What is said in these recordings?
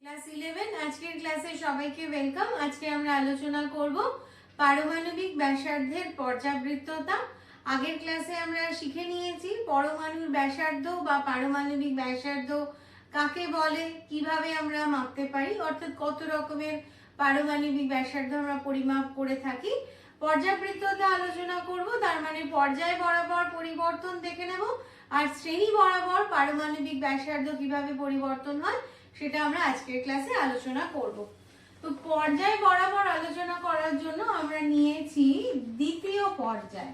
Class 11 আজকের ক্লাসে সবাইকে ওয়েলকাম। আজকে আমরা আলোচনা করব পারমাণবিক ব্যাসার্ধের পর্যাবৃত্ততা। আগের ক্লাসে আমরা শিখে নিয়েছি পরমাণুর ব্যাসার্ধ বা পারমাণবিক ব্যাসার্ধ কাকে বলে, কিভাবে আমরা মাপতে পারি, অর্থাৎ কত রকমের পারমাণবিক ব্যাসার্ধ আমরা পরিমাপ করে থাকি। পর্যাবৃত্ততা আলোচনা করব, তার মানে পর্যায় বরাবর পরিবর্তন দেখে নেব, আর শ্রেণী বরাবর পারমাণবিক ব্যাসার্ধ কিভাবে পরিবর্তন হয় সেটা আমরা আজকের ক্লাসে আলোচনা করব। তো পর্যায় বরাবর আলোচনা করার জন্য আমরা নিয়েছি দ্বিতীয় পর্যায়।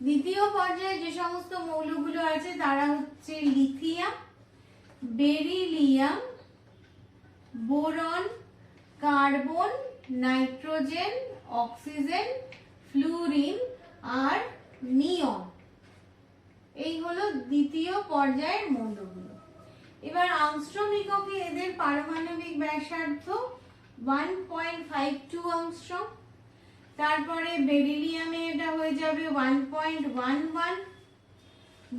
দ্বিতীয় পর্যায়ে যে সমস্ত মৌলগুলো আছে তারা হচ্ছে lithium, beryllium, boron, carbon, nitrogen, oxygen, fluorine আর নিয়ন। এই হলো দ্বিতীয় পর্যায়ের মৌলগুলো। এবার আংস্ট্রম এককে এদের পারমাণবিক ব্যাসার্ধ 1.52 আংস্ট্রম। তারপরে বেরিলিয়ামে এটা হয়ে যাবে 1.11,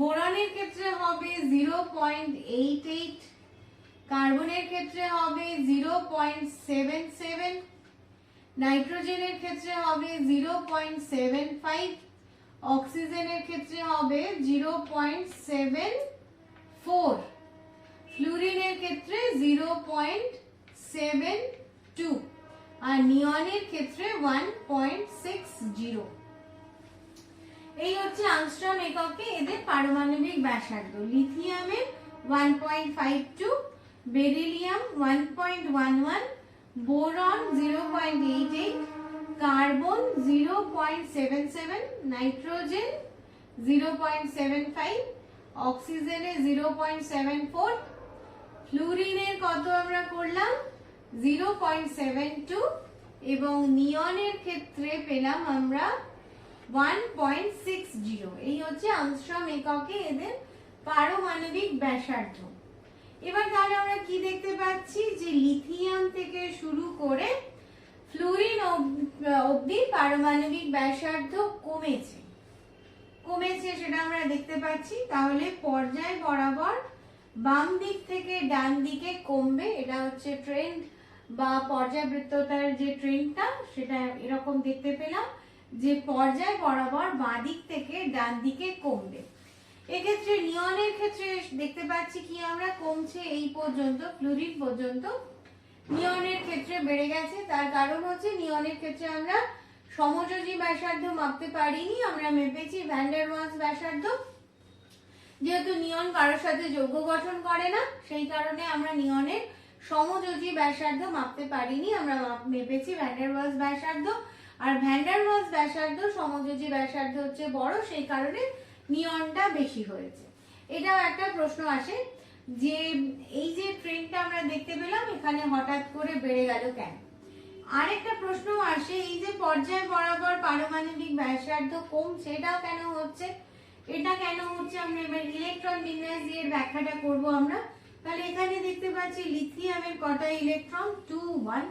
বোরনের ক্ষেত্রে হবে 0.88, কার্বনের ক্ষেত্রে হবে 0.77, নাইট্রোজেনের ক্ষেত্রে হবে 0.75, অক্সিজেনের ক্ষেত্রে হবে 0.74, ফ্লুরিনের ক্ষেত্রে 0.72 আর নিয়নের ক্ষেত্রে 1.60। এই হচ্ছে আংস্ট্রম এককে এদের পারমাণবিক ব্যাসার্ধ। লিথিয়ামের 1.52, বেরিলিয়াম 1.11, বোরন 0.88, কার্বন 0.77, নাইট্রোজেন 0.75, অক্সিজেনে 0.74, ফ্লুরিনের কত আমরা করলাম 0.72 এবং নিয়নের ক্ষেত্রে পেলাম আমরা 1.60। এই হচ্ছে আংস্ট্রম এককে এদের পারমাণবিক ব্যাসার্ধ। এবার তাহলে আমরা কি দেখতে পাচ্ছি যে লিথিয়াম থেকে শুরু করে ফ্লুরিন অবধি পারমাণবিক ব্যাসার্ধ কমেছে সেটা আমরা দেখতে পাচ্ছি। তাহলে পর্যায় বরাবর বাম দিক থেকে ডান দিকে কমবে, এটা হচ্ছে ট্রেন্ড বা পর্যাবৃত্ততার যে ট্রেন্ডটা সেটা এরকম দেখতে পেলাম যে পর্যায় বরাবর বাঁ দিক থেকে ডান দিকে কমবে। এক্ষেত্রে নিয়নের ক্ষেত্রে দেখতে পাচ্ছি কি আমরা কমছে এই পর্যন্ত, ফ্লুরিন পর্যন্ত। নিয়নের ক্ষেত্রে বেড়ে গেছে, তার কারণ হচ্ছে নিয়নের ক্ষেত্রে আমরা সমযোজী ব্যাসার্ধ মাপতে পারিনি, আমরা মেপেছি ভ্যান ডার ওয়ালস ব্যাসার্ধ। যেহেতু নিয়ন কারোর সাথে যৌগ গঠন করে না, সেই কারণে আমরা নিয়নের সমযোজী ব্যাসার্ধ মাপতে পারিনি, আমরা মেপেছি ভ্যান ডার ওয়ালস ব্যাসার্ধ। আর ভ্যান ডার ওয়ালস ব্যাসার্ধ সমযোজী ব্যাসার্ধ হচ্ছে বড়, সেই কারণে নিয়নটা বেশি হয়েছে। এটাও একটা প্রশ্ন আসে যে এই যে ট্রেন্ডটা আমরা দেখতে পেলাম এখানে হঠাৎ করে বেড়ে গেল কেন। আরেকটা প্রশ্ন আসে এই যে পর্যায় বরাবর পারমাণবিক ব্যাসার্ধ কমছে এটাও কেন হচ্ছে, এটা কেন হচ্ছে আমরা এবার ইলেকট্রন বিন্যাস দিয়ে ব্যাখ্যাটা করব আমরা। তাহলে এখানে দেখতে পাচ্ছি লিথিয়ামের কটা ইলেকট্রন 2 1,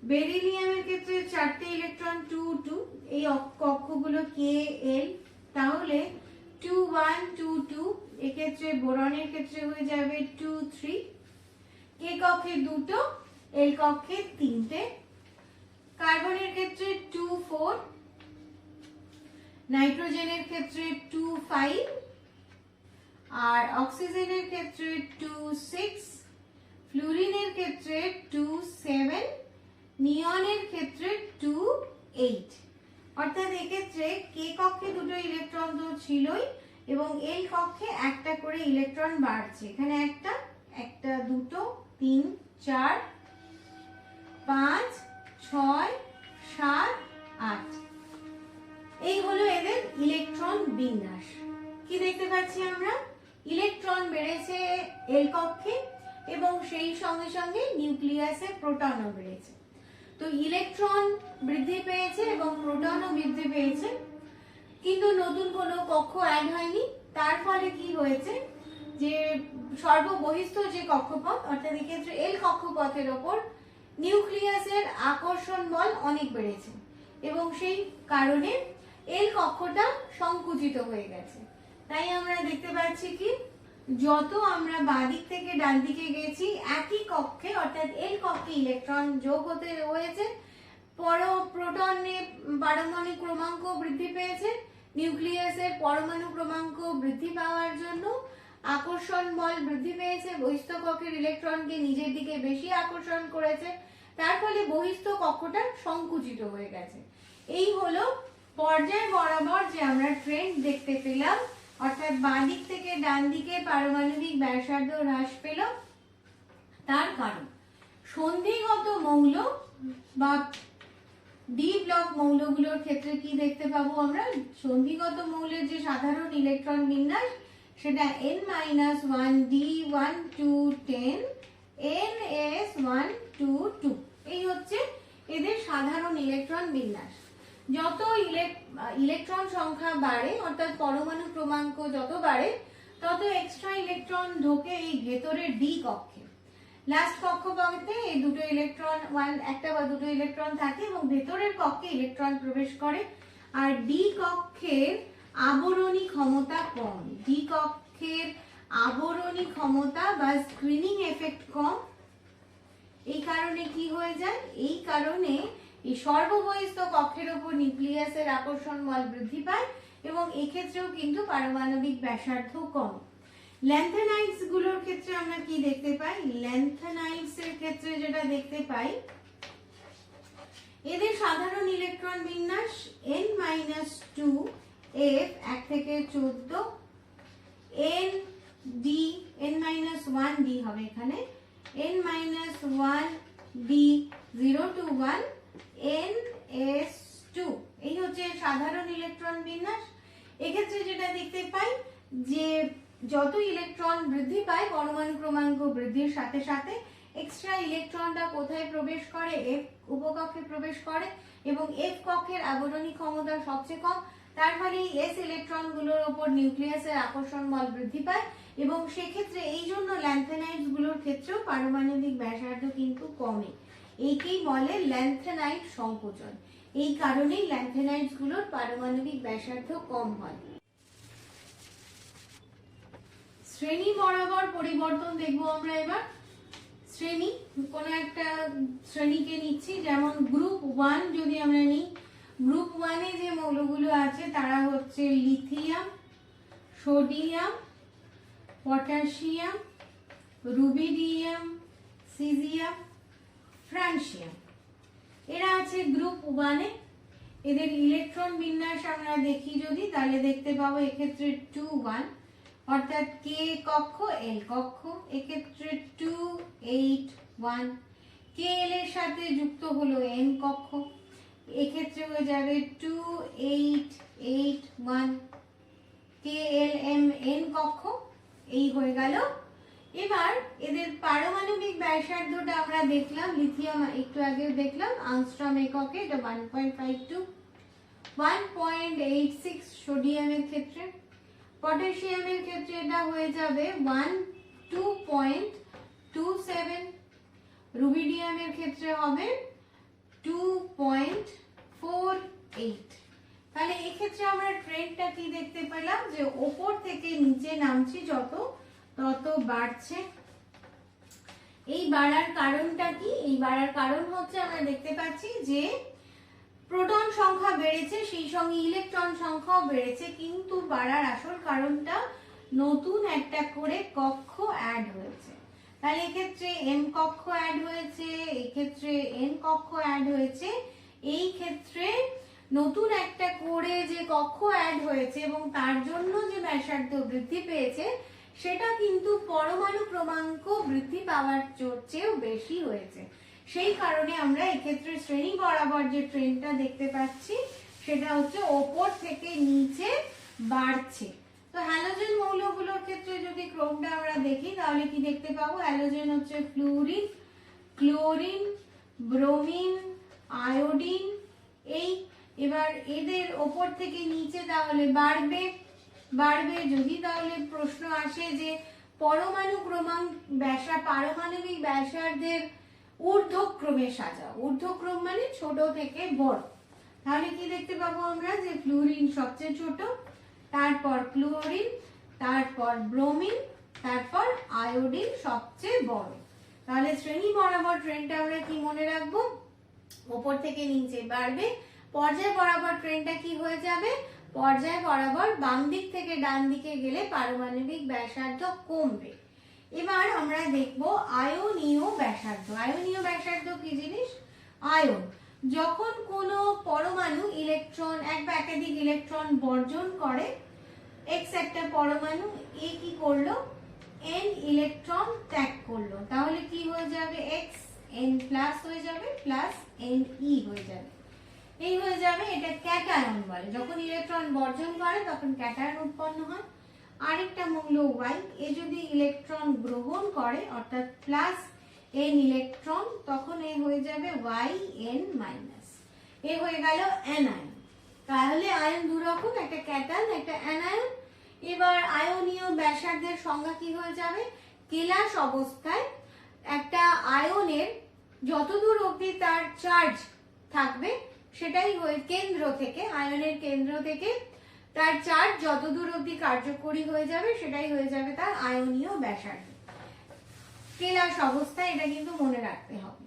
বেরিলিয়ামের ক্ষেত্রে 4টে ইলেকট্রন 2 2, এই কক্ষগুলো কে এল, তাহলে 2 1 2 2। এক্ষেত্রে বোরনের ক্ষেত্রে হয়ে যাবে 2 3, কে কক্ষে দুটো, এল কক্ষে 3টে, কার্বনের ক্ষেত্রে 2 4, নাইট্রোজেনের ক্ষেত্রে 2 5 আর অক্সিজেনের ক্ষেত্রে 2 6, ফ্লুরিনের ক্ষেত্রে 2 7, নিয়নের ক্ষেত্রে 2 8। অর্থাৎ এক্ষেত্রে কে কক্ষে দুটো ইলেকট্রন তো ছিলই এবং এল কক্ষে একটা করে ইলেকট্রন বাড়ছে। এখানে একটা, একটা, দুটো, 3 4 5 6 7 8। এই হলো এদের ইলেকট্রন বিন্যাস। কি দেখতে পাচ্ছি আমরা, ইলেকট্রন বেড়েছে এল কক্ষে এবং সেই সঙ্গে সঙ্গে নিউক্লিয়াসে প্রোটনও বেড়েছে। তো ইলেকট্রন বৃদ্ধি পেয়েছে এবং প্রোটনও বৃদ্ধি পেয়েছে, কিন্তু নতুন কোনো কক্ষ অ্যাড হয়নি। তার ফলে কি হয়েছে যে সর্ববহিস্থ যে কক্ষপথ অর্থাৎ এক্ষেত্রে এল কক্ষপথের ওপর নিউক্লিয়াসের আকর্ষণ বল অনেক বেড়েছে এবং সেই কারণে এল কক্ষটা সংকুচিত হয়ে গেছে। তাই আমরা দেখতে পাচ্ছি কি যত আমরা বাঁদিক থেকে ডান দিকে গেছি একই কক্ষে অর্থাৎ এল কক্ষে ইলেকট্রন যোগ হতে হয়েছে, প্রোটনে পারমাণবিক ক্রমাঙ্ক বৃদ্ধি পেয়েছে। নিউক্লিয়াসের পরমাণু ক্রমাঙ্ক বৃদ্ধি পাওয়ার জন্য আকর্ষণ বল বৃদ্ধি পেয়েছে, বহিস্থ কক্ষের ইলেকট্রনকে নিজের দিকে বেশি আকর্ষণ করেছে, তার ফলে বহিস্থ কক্ষটা সংকুচিত হয়ে গেছে। এই হলো পর্যায় বরাবর যে আমরা ট্রেন্ড দেখতে পেলাম, অর্থাৎ বাঁ দিক থেকে ডান দিকে পারমাণবিক ব্যাসার্ধ হ্রাস পেল। তার কারণ সন্ধিগত মৌল বা ডি ব্লক মৌলগুলোর ক্ষেত্রে কি দেখতে পাবো আমরা, সন্ধিগত মৌলের যে সাধারণ ইলেকট্রন বিন্যাস সেটা n-1d1,2,10 ns1,2,2, এই হচ্ছে এদের সাধারণ ইলেকট্রন বিন্যাস। যত ইলেকট্রন সংখ্যা বাড়ে অর্থাৎ পরমাণু ক্রমাঙ্ক যত বাড়ে তত এক্সট্রা ইলেকট্রন ঢোকে এই ভেতরের ডি কক্ষে। লাস্ট কক্ষপথে এই দুটো ইলেকট্রন একটা বা দুটো ইলেকট্রন থাকে এবং ভেতরের কক্ষে ইলেকট্রন প্রবেশ করে। আর ডি কক্ষের আবরণী ক্ষমতা কম, ডি কক্ষের আবরণী ক্ষমতা বা স্ক্রিনিং এফেক্ট কম। এই কারণে কি হয়ে যায়, এই কারণে এই সর্ববহিস্থ কক্ষের উপর নিউক্লিয়াসের আকর্ষণ বল বৃদ্ধি পায় এবং এক্ষেত্রেও কিন্তু পারমাণবিক ব্যাসার্ধ কম। ল্যান্থানাইডস গুলোর ক্ষেত্রে আমরা কি দেখতে পাই, ল্যান্থানাইডস এর ক্ষেত্রে যেটা দেখতে পাই, এদের সাধারণ ইলেকট্রন বিন্যাস n-2 f 1 থেকে 14, n-1d হবে এখানে, n-1d 0 to 1 ns2, এই হচ্ছে সাধারণ ইলেকট্রন বিন্যাস। এক্ষেত্রে যেটা দেখতে পাই যে যত ইলেকট্রন বৃদ্ধি পায় পরমাণু ক্রমাঙ্ক বৃদ্ধির সাথে সাথে এক্সট্রা ইলেকট্রনটা কোথায় প্রবেশ করে, এফ উপকক্ষে প্রবেশ করে এবং এফ কক্ষের আবরণী ক্ষমতা সবচেয়ে কম। তার ফলে এস ইলেকট্রন গুলোর উপর নিউক্লিয়াসের আকর্ষণ বল বৃদ্ধি পায় এবং সেক্ষেত্রে এই জন্য ল্যান্থানাইডস গুলোর ক্ষেত্রেও পারমাণবিক ব্যাসার্ধ কিন্তু কমে। এইকেই বলে ল্যান্থানাইড সংকোচন। এই কারণেই ল্যান্থানাইডস গুলোর পারমাণবিক ব্যাসার্ধ কম হয়। শ্রেণী বরাবর পরিবর্তন দেখবো আমরা এবার। শ্রেণী, কোন একটা শ্রেণীকে নিচ্ছি, যেমন গ্রুপ 1 যদি আমরা নিই, গ্রুপ 1 এ যে মৌলগুলো আছে তারা হচ্ছে lithium, sodium, potassium, rubidium, caesium, francium. এরা আছে গ্রুপ 1 এ। এদের ইলেকট্রন বিন্যাস আমরা দেখি যদি, তাহলে দেখতে পাবো এক্ষেত্রে 2-1 অর্থাৎ কে কক্ষ এল কক্ষ, এক্ষেত্রে 2-8-1, কে এল এর সাথে যুক্ত হলো এন কক্ষ, এক্ষেত্রে হয়ে যাবে 2-8-8-1, কে এল এম এন কক্ষ, এই হয়ে গেল। এবার এদের পারমাণবিক ব্যাসার্ধটা আমরা দেখলাম, লিথিয়াম একটু আগে দেখলাম আংস্ট্রম এককে, এটা 1.52, 1.86 সোডিয়ামের ক্ষেত্রে, পটাশিয়ামের ক্ষেত্রে এটা হয়ে যাবে 2.27, রুবিডিয়ামের ক্ষেত্রে হবে 2.48। তাহলে এক্ষেত্রে আমরা ট্রেন্ডটা কি দেখতে পেলাম যে ওপর থেকে নিচে নামছি যত তত বাড়ছে। এই বাড়ার কারণটা কি, এই বাড়ার কারণ হচ্ছে আমরা দেখতে পাচ্ছি যে প্রোটন সংখ্যা বেড়েছে, সেই সঙ্গে ইলেকট্রন সংখ্যাও বেড়েছে, কিন্তু বাড়ার আসল কারণটা নতুন একটা করে কক্ষ অ্যাড হয়েছে। তাহলে এক্ষেত্রে এম কক্ষ অ্যাড হয়েছে, এক্ষেত্রে এন কক্ষ অ্যাড হয়েছে। এই ক্ষেত্রে নতুন একটা করে যে কক্ষ অ্যাড হয়েছে এবং তার জন্য যে ব্যাসার্ধ বৃদ্ধি পেয়েছে সেটা কিন্তু পরমাণু ক্রমাঙ্ক বৃদ্ধি পাওয়ার চেয়েও বেশি হয়েছে। সেই কারণে আমরা এক্ষেত্রে শ্রেণী বরাবর যে ট্রেন্ডটা দেখতে পাচ্ছি সেটা হচ্ছে ওপর থেকে নিচে বাড়ছে। তো হ্যালোজেন মৌলগুলোর ক্ষেত্রে যদি ক্রমটা আমরা দেখি তাহলে কি দেখতে পাবো, হ্যালোজেন হচ্ছে ফ্লুরিন, ক্লোরিন, ব্রোমিন, আয়োডিন। এই এবার এদের ওপর থেকে নিচে তাহলে বাড়বে বাড়বে। যদি তাহলে প্রশ্ন আসে যে পরমাণু ক্রমাঙ্ক পারমাণবিক ব্যাসার্ধের ঊর্ধ্বক্রমে সাজাও, ঊর্ধ্বক্রম মানে ছোট থেকে বড়, তাহলে কি দেখতে পাবো আমরা যে ফ্লুরিন সবচেয়ে ছোট, তারপর ক্লোরিন, তারপর ব্রোমিন, তারপর আয়োডিন সবচেয়ে বড়। তাহলে শ্রেণী বরাবর ট্রেনটা আমরা কি মনে রাখবো, ওপর থেকে নিচে বাড়বে। পর্যায় বরাবর ট্রেনটা কি হয়ে যাবে, পর্যায় বরাবর বাম দিক থেকে ডান দিকে গেলে পারমাণবিক ব্যাসার্ধ কমবে। এবার আমরা দেখব আয়নীয় ব্যাসার্ধ। আয়নীয় ব্যাসার্ধ কি জিনিস, আয়ন যখন কোনো পরমাণু ইলেকট্রন এক বা একাধিক ইলেকট্রন বর্জন করে, এক্স একটা পরমাণু এ কি করলো, এন ইলেকট্রন ত্যাগ করলো, তাহলে কি হয়ে যাবে, এক্স এন প্লাস হয়ে যাবে, প্লাস এন ই হয়ে যাবে, এই হয়ে যাবে। এটা ক্যাটায়ন বলে, যখন ইলেকট্রন বর্জন করে তখন ক্যাটায়ন উৎপন্ন হয়। আরেকটা মূল্য ওয়াই, এ যদি ইলেকট্রন গ্রহণ করে অর্থাৎ প্লাস এন ইলেকট্রন, তখন এ হয়ে যাবে ওয়াই এন মাইনাস, এ হয়ে গেল অ্যানায়ন। তাহলে আয়ন দু রকম, একটা ক্যাটায়ন একটা অ্যানায়ন। এবার আয়নীয় ব্যাসার্ধের সংজ্ঞা কি হয়ে যাবে, কেলাস অবস্থায় একটা আয়নের যতদূর অবধি তার চার্জ থাকবে সেটাই হয়ে কেন্দ্র থেকে, আয়নের কেন্দ্র থেকে তার চার্জ যতদূর অবধি কার্যকরী হয়ে যাবে সেটাই হয়ে যাবে তার আয়নীয় ব্যাসার্ধ। কেলাস অবস্থায়, এটা কিন্তু মনে রাখতে হবে।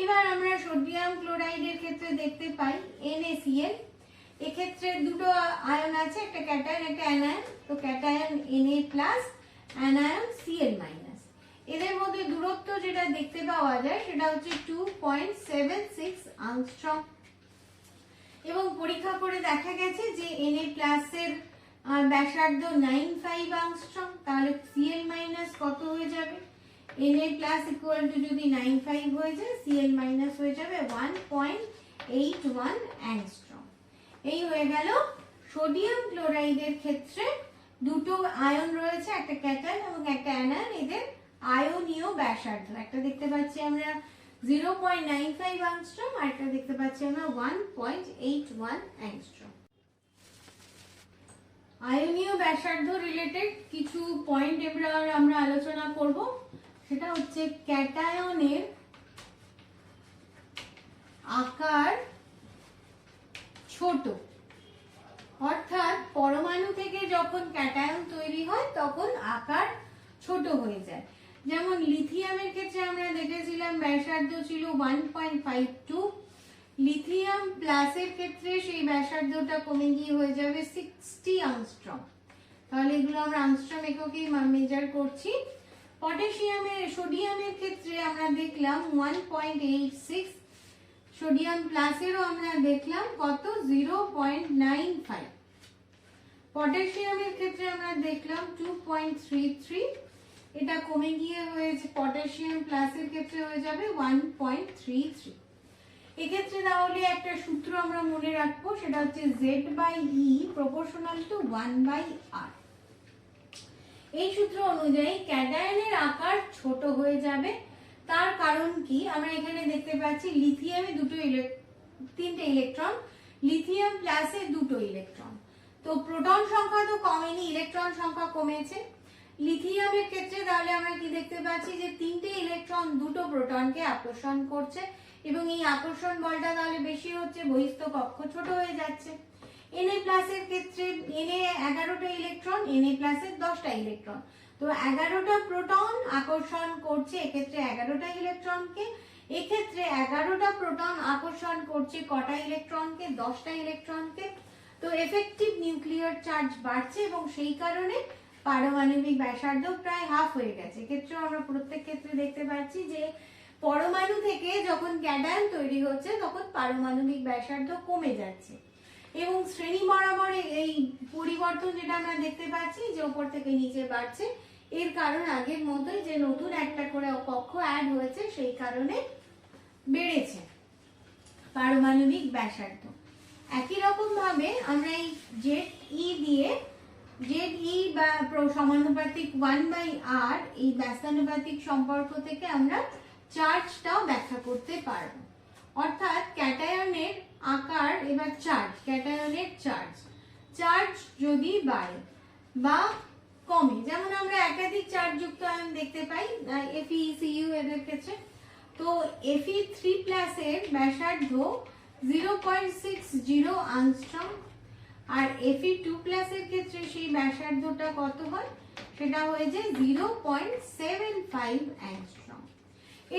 এবার আমরা সোডিয়াম ক্লোরাইডের ক্ষেত্রে দেখতে পাই NaCl, এক্ষেত্রে দুটো আয়ন আছে, একটা ক্যাটায়ন একটা অ্যানায়ন। তো cation Na plus, anion Cl minus. এদের মধ্যে দূরত্ব যেটা দেখতে পাওয়া যায় সেটা হচ্ছে 2.76 আংস্ট্রম। এবং পরীক্ষা করে দেখা গেছে যে Na প্লাস এর ব্যাসার্ধ 95 আংস্ট্রম, তাহলে Cl মাইনাস কত হয়ে যাবে, Na প্লাস ইকুয়াল টু যদি 95 হয়ে যায়, Cl মাইনাস হয়ে যাবে 1.81 অ্যাংস্ট্রম। এই হয়ে গেল সোডিয়াম ক্লোরাইডের ক্ষেত্রে দুটো আয়ন রয়েছে, একটা ক্যাটায়ন এবং একটা অ্যানায়ন, এদের আয়নীয় ব্যাসার্ধ একটা দেখতে পাচ্ছি আমরা 0.95 অ্যাংস্ট্রম, আর একটা দেখতে পাচ্ছি আমরা 1.81 অ্যাংস্ট্রম। আয়নীয় ব্যাসার্ধ রিলেটেড কিছু পয়েন্ট এবার আমরা আলোচনা করব, সেটা হচ্ছে ক্যাটায়নের আকার ছোট, অর্থাৎ পরমাণু থেকে যখন ক্যাটায়ন তৈরি হয় তখন আকার ছোট হয়ে যায়। যেমন লিথিয়ামের ক্ষেত্রে আমরা দেখেছিলাম ব্যাসার্ধ ছিল 1.52, লিথিয়াম প্লাসের ক্ষেত্রে সেই ব্যাসার্ধটা কমে গিয়ে হয়ে যাবে 60 আংস্ট্রম। তাহলে এগুলো আমরা আংস্ট্রম এককেই মেজার করছি। সোডিয়ামের ক্ষেত্রে আমরা দেখলাম 1.86, সোডিয়াম প্লাসেরও আমরা দেখলাম কত 0.95, পটাশিয়ামের ক্ষেত্রে আমরা দেখলাম 2.33, এটা কমে গিয়ে হয়েছে পটাশিয়াম প্লাসের ক্ষেত্রে হয়ে যাবে 1.33। এক্ষেত্রে তাহলে একটা সূত্র আমরা মনে রাখবো, সেটা হচ্ছে Z/E প্রপোর্শনাল টু 1/R। এই সূত্র অনুযায়ী ক্যাটায়নের আকার ছোট হয়ে যাবে। তার কারণ কি, আমরা এখানে দেখতে পাচ্ছি লিথিয়ামে তিনটে ইলেকট্রন, লিথিয়াম প্লাসে দুটো ইলেকট্রন, তো প্রোটন সংখ্যা তো কমেনি, ইলেকট্রন সংখ্যা কমেছে। লিথিয়ামের ক্ষেত্রে তাহলে আমরা কি দেখতে পাচ্ছি যে তিনটে ইলেকট্রন দুটো প্রোটনকে আকর্ষণ করছে, এবং এই আকর্ষণ বলটা তাহলে বেশি হচ্ছে, বহিস্থ কক্ষ ছোট হয়ে যাচ্ছে। Na প্লাসের ক্ষেত্রে Na 11টা ইলেকট্রন, Na প্লাসের 10টা ইলেকট্রন, তো 11টা প্রোটন আকর্ষণ করছে এক্ষেত্রে 11টা ইলেকট্রনকে, এক্ষেত্রে 11টা প্রোটন আকর্ষণ করছে কটা ইলেকট্রনকে, 10টা ইলেকট্রনকে। তো এফেক্টিভ নিউক্লিয়ার চার্জ বাড়ছে এবং সেই কারণে পারমাণবিক ব্যাসার্ধ প্রায় হাফ হয়ে গেছে। এক্ষেত্রেও আমরা প্রত্যেক ক্ষেত্রে দেখতে পাচ্ছি যে পরমাণু থেকে যখন ক্যাটায়ন তৈরি হচ্ছে তখন পারমাণবিক ব্যাসার্ধ কমে যাচ্ছে। এবং শ্রেণী বরাবর এই পরিবর্তন যেটা আমরা দেখতে পাচ্ছি যে উপর থেকে নিচে বাড়ছে, এর কারণ আগের মতোই যে নতুন একটা করে কক্ষ অ্যাড হয়েছে, সেই কারণে বেড়েছে পারমাণবিক ব্যাসার্ধ। একই রকম ভাবে আমরা এই ZE দিয়ে ZE বা সমানুপাতিক 1/R এই ব্যস্তানুপাতিক সম্পর্ক থেকে আমরা চার্জটাও ব্যাখ্যা করতে পারবো। অর্থাৎ ক্যাটায়নের আকার, এবার চার্জ, ক্যাটায়নের চার্জ যদি বাড়ে বা কমে, যেমন আমরা একাধিক চার্জ যুক্ত আয়ন দেখতে পাই FeCu এদের ক্ষেত্রে, তো Fe3+ এর ব্যাসার্ধ 0.60 আংস্ট্রম, আর Fe2+ এর ক্ষেত্রে সেই ব্যাসার্ধটা কত হয়, সেটা হয়েছে 0.75 অ্যাংস্ট্রম।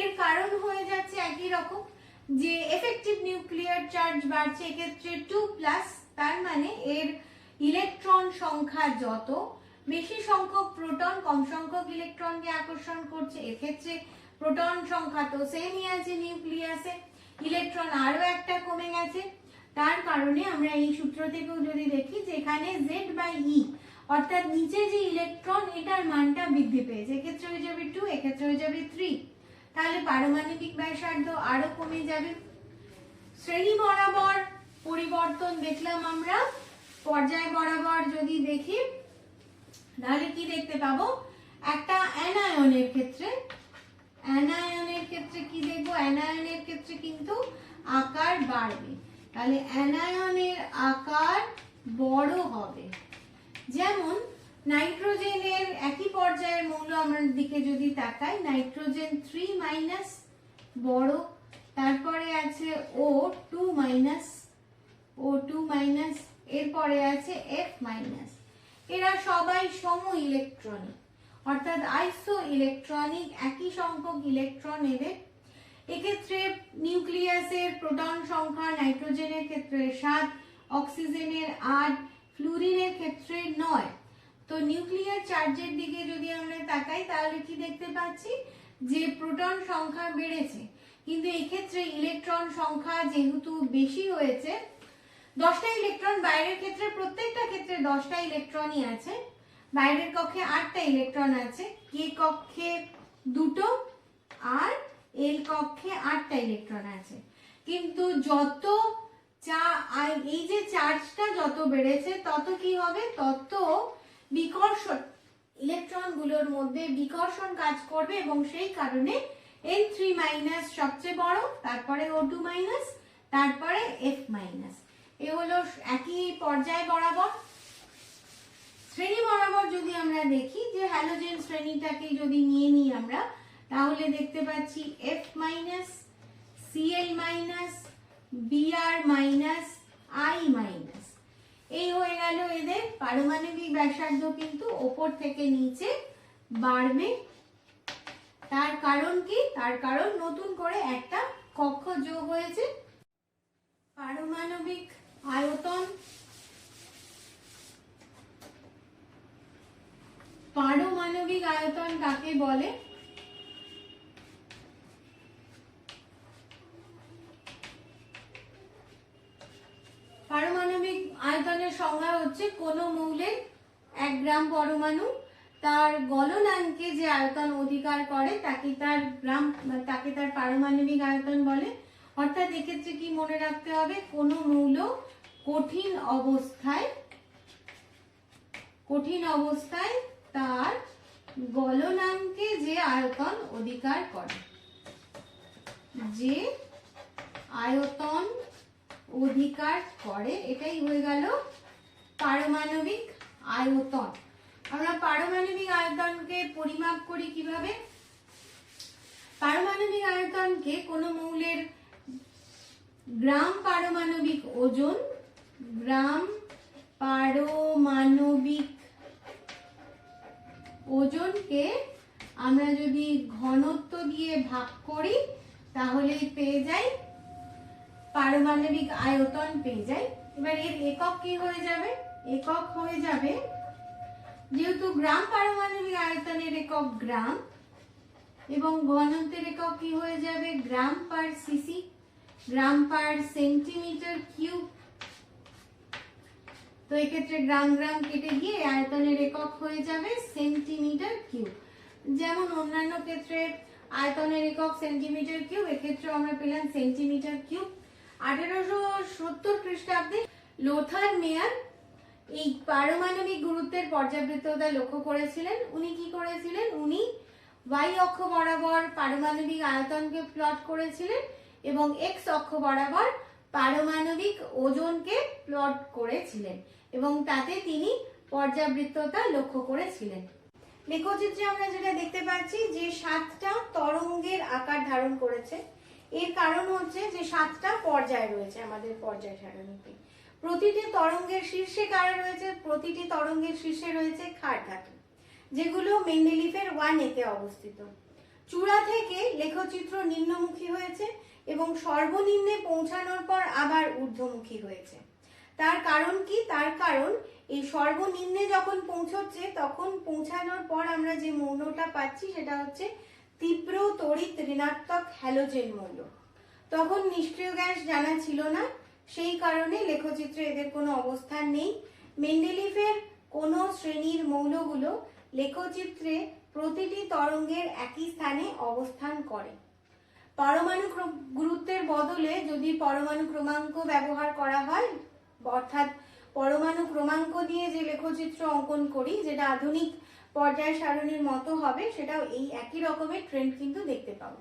এর কারণ হয়ে যাচ্ছে একই রকম, যে এফেক্টিভ নিউক্লিয়ার চার্জ বাড়ছে, এক্ষেত্রে 2+, তার মানে এর ইলেকট্রন সংখ্যা যত বেশি সংখ্যক প্রোটন কম সংখ্যক ইলেকট্রনকে আকর্ষণ করছে, এক্ষেত্রে প্রোটন সংখ্যা তো সেমই আছে নিউক্লিয়াসে, ইলেকট্রন আরো একটা কমে গেছে। তার কারণে আমরা এই সূত্র থেকেও যদি দেখি যে এখানে Z/E অর্থাৎ নিচে যে ইলেকট্রন এটার মানটা বৃদ্ধি পেয়েছে, এক্ষেত্রে হয়ে যাবে 2, এক্ষেত্রে হয়ে যাবে 3, তাহলে পারমাণবিক ব্যাসার্ধ আরো কমে যাবে। শ্রেণী বরাবর পরিবর্তন দেখলাম আমরা, পর্যায় বরাবর যদি দেখি তাহলে কি দেখতে পাবো, একটা অ্যানায়নের ক্ষেত্রে কি দেখবো, অ্যানায়নের ক্ষেত্রে কিন্তু আকার বাড়বে, তাহলে অ্যানায়নের আকার বড় হবে। যেমন নাইট্রোজেনের একই পর্যায়ের মৌল আমরা দিকে যদি তাকাই, নাইট্রোজেন 3- বড়, তারপরে আছে O2-, এরপরে আছে F-। এরা সবাই সম ইলেকট্রনিক অর্থাৎ আইসো ইলেকট্রনিক, একই সংখ্যক ইলেকট্রন এদের। এক্ষেত্রে নিউক্লিয়াসের প্রোটন সংখ্যা নাইট্রোজেনের ক্ষেত্রে 7, অক্সিজেনের 8, ফ্লুরিনের ক্ষেত্রে 9। তো নিউক্লিয়ার চার্জের দিকে যদি আমরা তাকাই তাহলে কি দেখতে পাচ্ছি, যে প্রোটন সংখ্যা বেড়েছে, কিন্তু এক্ষেত্রে ইলেকট্রন সংখ্যা যেহেতু বেশি হয়েছে, 10টা ইলেকট্রন, বাইরের ক্ষেত্রে প্রত্যেকটা ক্ষেত্রে 10টা ইলেকট্রনই আছে, বাইরের কক্ষে 8টা ইলেকট্রন আছে, কে কক্ষে 2টো আর এল কক্ষে 8টা ইলেকট্রন আছে। কিন্তু যত এই যে চার্জটা যত বেড়েছে তত কি হবে, তত বিকর্ষণ, ইলেকট্রন গুলোর মধ্যে বিকর্ষণ কাজ করবে এবং সেই কারণে N3- সবচেয়ে বড়, তারপরে O2-, তারপরে F-। এ হলো একই পর্যায় বরাবর। শ্রেণী বরাবর যদি আমরা দেখি, যে হ্যালোজেন শ্রেণীটাকে যদি নিয়ে নিই আমরা, তাহলে দেখতে পাচ্ছি F-, Cl-, Br-, I-। এই হয়ে গেল এদের পারমাণবিক ব্যাসার্ধ, কিন্তু ওপর থেকে নিচে বাড়বে। তার কারণ কি, তার কারণ নতুন করে একটা কক্ষ যোগ হয়েছে। পারমাণবিক আয়তন, পারমাণবিক আয়তন কাকে বলে, পারমাণবিক আয়তনের সংজ্ঞা হচ্ছে কোন মৌলের 1 গ্রাম পরমাণু তার গলনাঙ্কে যে আয়তন অধিকার করে তাকে তার পারমাণবিক আয়তন বলে। অর্থাৎ এক্ষেত্রে কি মনে রাখতে হবে, কোন মৌল কঠিন অবস্থায় তার গলনাঙ্কে যে আয়তন অধিকার করে, এটাই হয়ে গেল পারমাণবিক আয়তন। আমরা পারমাণবিক আয়তনকে পরিমাপ করি কিভাবে, পারমাণবিক আয়তনকে কোন মৌলের গ্রাম পারমাণবিক ওজনকে আমরা যদি ঘনত্ব দিয়ে ভাগ করি তাহলে পেয়ে যাই পারমাণবিক আয়তন পেয়ে যাই। এবার এর একক কি হয়ে যাবে, একক হয়ে যাবে, যেহেতু গ্রাম পারমাণবিক আয়তনের একক গ্রাম এবং ঘনত্বের একক কি হয়ে যাবে, গ্রাম পার সিসি, গ্রাম পার সেন্টিমিটার কিউব। তো এক্ষেত্রে গ্রাম কেটে গিয়ে আয়তনের একক হয়ে যাবে সেন্টিমিটার কিউব। যেমন অন্যান্য ক্ষেত্রে আয়তনের একক সেন্টিমিটার কিউব, এক্ষেত্রে আমরা পেলাম সেন্টিমিটার কিউব। 1870 খ্রিস্টাব্দে লোথার মেয়ার এই পারমাণবিক গুরুত্বের পর্যাবৃত্ততা লক্ষ্য করেছিলেন। উনি কি করেছিলেন, উনি y অক্ষ বরাবর পারমাণবিক আয়তনকে প্লট করেছিলেন এবং x অক্ষ বরাবর পারমাণবিক ওজনকে প্লট করেছিলেন এবং তাতে তিনি পর্যাবৃত্ততা লক্ষ্য করেছিলেন। লেখচিত্রে আমরা যেটা দেখতে পাচ্ছি যে 7টা তরঙ্গের আকার ধারণ করেছে। এর কারণ হচ্ছে যে 7টা পর্যায় রয়েছে আমাদের পর্যায় সারণীতে। প্রতিটি তরঙ্গের শীর্ষে কারা রয়েছে, প্রতিটি তরঙ্গের শীর্ষে রয়েছে ক্ষার ধাতু। যেগুলো মেন্ডেলিফের 1A তে অবস্থিত। চূড়া থেকে লেখচিত্র নিম্নমুখী হয়েছে এবং সর্বনিম্নে পৌঁছানোর পর আবার ঊর্ধ্বমুখী হয়েছে। তার কারণ কি? তার কারণ এই সর্বনিম্নে যখন পৌঁছচ্ছে তখন পৌঁছানোর পর আমরা যে মৌলটা পাচ্ছি সেটা হচ্ছে তীব্র তড়িৎ ঋণাত্মক হ্যালোজেন মৌল। তখন নিষ্ক্রিয় গ্যাস জানা ছিল না, সেই কারণে লেখচিত্রে এদের কোনো অবস্থান নেই। মেন্ডেলিফের কোনো শ্রেণীর মৌলগুলো লেখচিত্রে প্রতিটি তরঙ্গের একই স্থানে অবস্থান করে। পারমাণু গুরুত্বের বদলে যদি পরমাণু ক্রমাঙ্ক ব্যবহার করা হয়, অর্থাৎ পরমাণু ক্রমাঙ্ক দিয়ে যে লেখচিত্র অঙ্কন করি, যেটা আধুনিক পর্যায় সারণীর মতো হবে, সেটাও এই একই রকমের ট্রেন্ড কিন্তু দেখতে পাবো।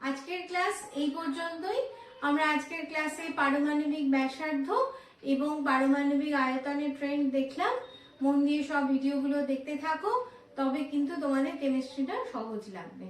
আজকের ক্লাস এই পর্যন্তই। আমরা আজকের ক্লাসে পারমাণবিক ব্যাসার্ধ এবং পারমাণবিক আয়তনের ট্রেন্ড দেখলাম। মন দিয়ে সব ভিডিওগুলো দেখতে থাকো, তবে কিন্তু তোমাদের কেমিস্ট্রিটা সহজ লাগবে।